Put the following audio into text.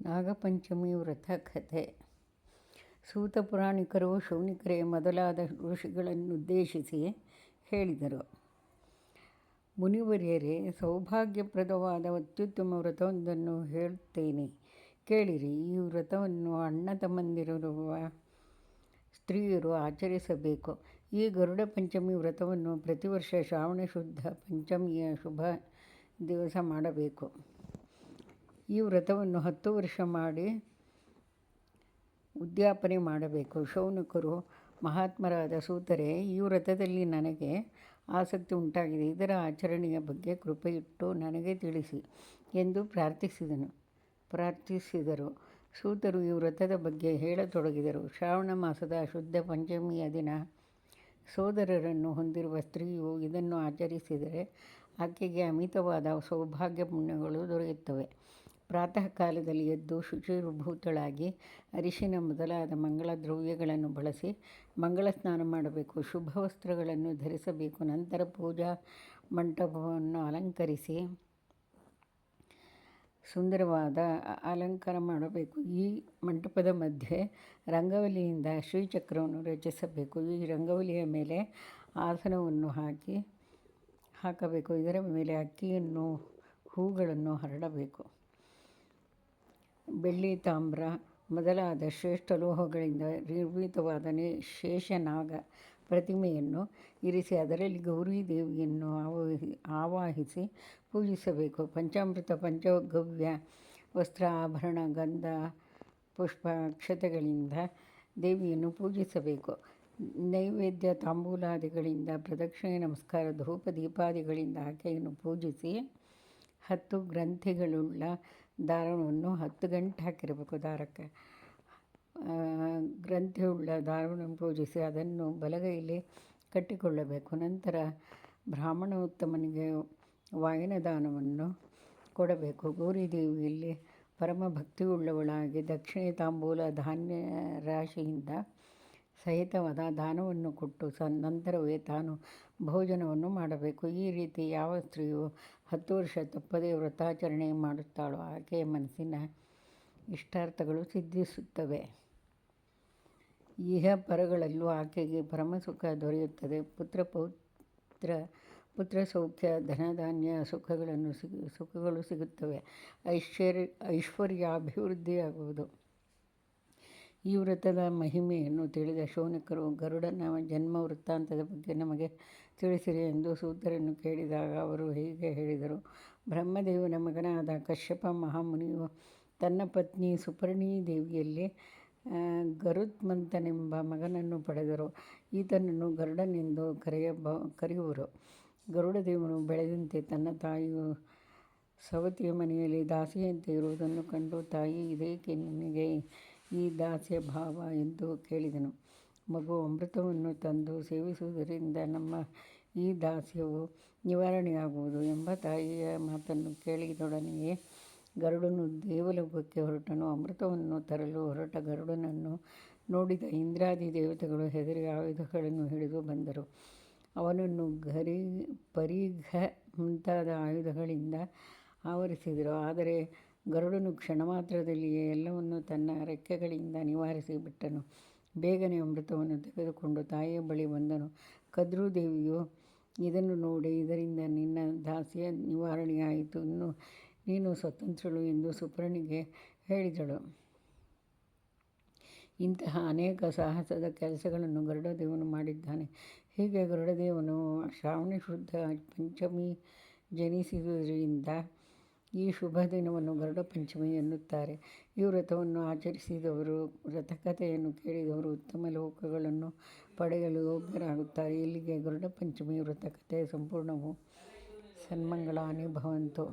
ನಾಗಪಂಚಮಿ ವ್ರತ ಕಥೆ. ಸೂತ ಪುರಾಣಿಕರು ಶೌನಿಕರೇ ಮೊದಲಾದ ಋಷಿಗಳನ್ನುದ್ದೇಶಿಸಿ ಹೇಳಿದರು. ಮುನಿವರ್ಯರೇ, ಸೌಭಾಗ್ಯಪ್ರದವಾದ ಅತ್ಯುತ್ತಮ ವ್ರತವೊಂದನ್ನು ಹೇಳುತ್ತೇನೆ, ಕೇಳಿರಿ. ಈ ವ್ರತವನ್ನು ಅಣ್ಣ ತಮ್ಮಂದಿರುವ ಸ್ತ್ರೀಯರು ಆಚರಿಸಬೇಕು. ಈ ಗರುಡ ಪಂಚಮಿ ವ್ರತವನ್ನು ಪ್ರತಿ ವರ್ಷ ಶ್ರಾವಣ ಶುದ್ಧ ಪಂಚಮಿಯ ಶುಭ ದಿವಸ ಮಾಡಬೇಕು. ಈ ವ್ರತವನ್ನು 10 ವರ್ಷ ಮಾಡಿ ಉದ್ಯಾಪನೆ ಮಾಡಬೇಕು. ಶೌನಕರು, ಮಹಾತ್ಮರಾದ ಸೂತರೇ, ಈ ವ್ರತದಲ್ಲಿ ನನಗೆ ಆಸಕ್ತಿ ಉಂಟಾಗಿದೆ. ಇದರ ಆಚರಣೆಯ ಬಗ್ಗೆ ಕೃಪೆಯಿಟ್ಟು ನನಗೆ ತಿಳಿಸಿ ಎಂದು ಪ್ರಾರ್ಥಿಸಿದರು. ಸೂತರು ಈ ವ್ರತದ ಬಗ್ಗೆ ಹೇಳತೊಡಗಿದರು. ಶ್ರಾವಣ ಮಾಸದ ಶುದ್ಧ ಪಂಚಮಿಯ ದಿನ ಸೋದರರನ್ನು ಹೊಂದಿರುವ ಸ್ತ್ರೀಯು ಇದನ್ನು ಆಚರಿಸಿದರೆ ಆಕೆಗೆ ಅಮಿತವಾದ ಸೌಭಾಗ್ಯ ಪುಣ್ಯಗಳು ದೊರೆಯುತ್ತವೆ. ಪ್ರಾತಃ ಕಾಲದಲ್ಲಿ ಎದ್ದು ಶುಚಿರ್ಭೂತಳಾಗಿ ಅರಿಶಿನ ಮೊದಲಾದ ಮಂಗಳ ದ್ರವ್ಯಗಳನ್ನು ಬಳಸಿ ಮಂಗಳ ಸ್ನಾನ ಮಾಡಬೇಕು. ಶುಭ ವಸ್ತ್ರಗಳನ್ನು ಧರಿಸಬೇಕು. ನಂತರ ಪೂಜಾ ಮಂಟಪವನ್ನು ಅಲಂಕರಿಸಿ ಸುಂದರವಾದ ಅಲಂಕಾರ ಮಾಡಬೇಕು. ಈ ಮಂಟಪದ ಮಧ್ಯೆ ರಂಗವಲ್ಲಿಯಿಂದ ಶ್ರೀಚಕ್ರವನ್ನು ರಚಿಸಬೇಕು. ಈ ರಂಗವಲ್ಲಿಯ ಮೇಲೆ ಆಸನವನ್ನು ಹಾಕಬೇಕು. ಇದರ ಮೇಲೆ ಅಕ್ಕಿಯನ್ನು, ಹೂಗಳನ್ನು ಹರಡಬೇಕು. ಬೆಳ್ಳಿ, ತಾಮ್ರ ಮೊದಲಾದ ಶ್ರೇಷ್ಠ ಲೋಹಗಳಿಂದ ನಿರ್ಮಿತವಾದ ಶೇಷನಾಗ ಪ್ರತಿಮೆಯನ್ನು ಇರಿಸಿ ಅದರಲ್ಲಿ ಗೌರಿ ದೇವಿಯನ್ನು ಆವಾಹಿಸಿ ಪೂಜಿಸಬೇಕು. ಪಂಚಾಮೃತ, ಪಂಚಗವ್ಯ, ವಸ್ತ್ರ, ಆಭರಣ, ಗಂಧ, ಪುಷ್ಪ, ಅಕ್ಷತೆಗಳಿಂದ ದೇವಿಯನ್ನು ಪೂಜಿಸಬೇಕು. ನೈವೇದ್ಯ, ತಾಂಬೂಲಾದಿಗಳಿಂದ, ಪ್ರದಕ್ಷಿಣೆ, ನಮಸ್ಕಾರ, ಧೂಪ, ದೀಪಾದಿಗಳಿಂದ ಆಕೆಯನ್ನು ಪೂಜಿಸಿ 10 ಗ್ರಂಥಿಗಳುಳ್ಳ ದಾರವನ್ನು 10 ಗಂಟೆ ಹಾಕಿರಬೇಕು. ದಾರಕ್ಕೆ ಗ್ರಂಥಿಯುಳ್ಳ ದಾರವನ್ನು ಪೂಜಿಸಿ ಅದನ್ನು ಬಲಗೈಯಲ್ಲಿ ಕಟ್ಟಿಕೊಳ್ಳಬೇಕು. ನಂತರ ಬ್ರಾಹ್ಮಣೋತ್ತಮನಿಗೆ ವಾಯನ ದಾನವನ್ನು ಕೊಡಬೇಕು. ಗೌರಿ ದೇವಿಯಲ್ಲಿ ಪರಮ ಭಕ್ತಿಯುಳ್ಳವಳಾಗಿ ದಕ್ಷಿಣೆ, ತಾಂಬೂಲ, ಧಾನ್ಯ ರಾಶಿಯಿಂದ ಸಹಿತವಾದ ದಾನವನ್ನು ಕೊಟ್ಟು ನಂತರವೇ ತಾನು ಭೋಜನವನ್ನು ಮಾಡಬೇಕು. ಈ ರೀತಿ ಯಾವ ಸ್ತ್ರೀಯು 10 ವರ್ಷ ತಪ್ಪದೇ ವ್ರತಾಚರಣೆ ಮಾಡುತ್ತಾಳೋ ಆಕೆಯ ಮನಸ್ಸಿನ ಇಷ್ಟಾರ್ಥಗಳು ಸಿದ್ಧಿಸುತ್ತವೆ. ಇಹ ಪರಗಳಲ್ಲೂ ಆಕೆಗೆ ಪರಮಸುಖ ದೊರೆಯುತ್ತದೆ. ಪುತ್ರ ಸೌಖ್ಯ, ಧನಧಾನ್ಯ ಸುಖಗಳು ಸಿಗುತ್ತವೆ. ಐಶ್ವರ್ಯಾಭಿವೃದ್ಧಿಯಾಗುವುದು. ಈ ವ್ರತದ ಮಹಿಮೆಯನ್ನು ತಿಳಿದ ಶೌನಕರು, ಗರುಡನ ಜನ್ಮ ವೃತ್ತಾಂತದ ಬಗ್ಗೆ ನಮಗೆ ತಿಳಿಸಿರಿ ಎಂದು ಸೂತರನ್ನು ಕೇಳಿದಾಗ ಅವರು ಹೀಗೆ ಹೇಳಿದರು. ಬ್ರಹ್ಮದೇವನ ಮಗನಾದ ಕಶ್ಯಪ ಮಹಾಮುನಿಯು ತನ್ನ ಪತ್ನಿ ಸುಪರ್ಣೀ ದೇವಿಯಲ್ಲಿ ಗರುತ್ಮಂತನೆಂಬ ಮಗನನ್ನು ಪಡೆದರು. ಈತನನ್ನು ಗರುಡನೆಂದು ಕರೆಯುವರು. ಗರುಡದೇವನು ಬೆಳೆದಂತೆ ತನ್ನ ತಾಯಿಯು ಸವತಿಯ ಮನೆಯಲ್ಲಿ ದಾಸಿಯಂತೆ ಇರುವುದನ್ನು ಕಂಡು, ತಾಯಿ, ಇದೇಕೆ ನಿನಗೆ ಈ ದಾಸ್ಯ ಭಾವ ಎಂದು ಕೇಳಿದನು. ಮಗು ಅಮೃತವನ್ನು ತಂದು ಸೇವಿಸುವುದರಿಂದ ನಮ್ಮ ಈ ದಾಸ್ಯವು ನಿವಾರಣೆಯಾಗುವುದು ಎಂಬ ತಾಯಿಯ ಮಾತನ್ನು ಕೇಳಿದೊಡನೆಯೇ ಗರುಡನು ದೇವಲೋಕಕ್ಕೆ ಹೊರಟನು. ಅಮೃತವನ್ನು ತರಲು ಹೊರಟ ಗರುಡನನ್ನು ನೋಡಿದ ಇಂದ್ರಾದಿ ದೇವತೆಗಳು ಹೆದರಿ ಆಯುಧಗಳನ್ನು ಹಿಡಿದು ಬಂದರು. ಅವನನ್ನು ಪರೀಘ ಮುಂತಾದ ಆಯುಧಗಳಿಂದ ಆವರಿಸಿದರು. ಆದರೆ ಗರುಡನು ಕ್ಷಣಮಾತ್ರದಲ್ಲಿಯೇ ಎಲ್ಲವನ್ನು ತನ್ನ ರೆಕ್ಕೆಗಳಿಂದ ನಿವಾರಿಸಿ ಬಿಟ್ಟನು. ಬೇಗನೆ ಅಮೃತವನ್ನು ತೆಗೆದುಕೊಂಡು ತಾಯಿಯ ಬಳಿ ಬಂದನು. ಕದ್ರೂ ದೇವಿಯು ಇದನ್ನು ನೋಡಿ, ಇದರಿಂದ ನಿನ್ನ ದಾಸ್ಯ ನಿವಾರಣೆಯಾಯಿತು, ಇನ್ನು ನೀನು ಸ್ವತಂತ್ರಳು ಎಂದು ಸುಪರ್ಣಿಗೆ ಹೇಳಿದಳು. ಇಂತಹ ಅನೇಕ ಸಾಹಸದ ಕೆಲಸಗಳನ್ನು ಗರುಡದೇವನು ಮಾಡಿದ್ದಾನೆ. ಹೀಗೆ ಗರುಡದೇವನು ಶ್ರಾವಣ ಶುದ್ಧ ಪಂಚಮಿ ಜನಿಸಿದುದರಿಂದ ಈ ಶುಭ ದಿನವನ್ನು ಗರುಡ ಪಂಚಮಿ ಎನ್ನುತ್ತಾರೆ. ಈ ವ್ರತವನ್ನು ಆಚರಿಸಿದವರು, ವ್ರತಕಥೆಯನ್ನು ಕೇಳಿದವರು ಉತ್ತಮ ಲೋಕಗಳನ್ನು ಪಡೆಯಲು ಯೋಗ್ಯರಾಗುತ್ತಾರೆ. ಇಲ್ಲಿಗೆ ಗರುಡ ಪಂಚಮಿ ವ್ರತಕಥೆ ಸಂಪೂರ್ಣವು. ಸನ್ಮಂಗಳಾನಿ ಭವಂತು.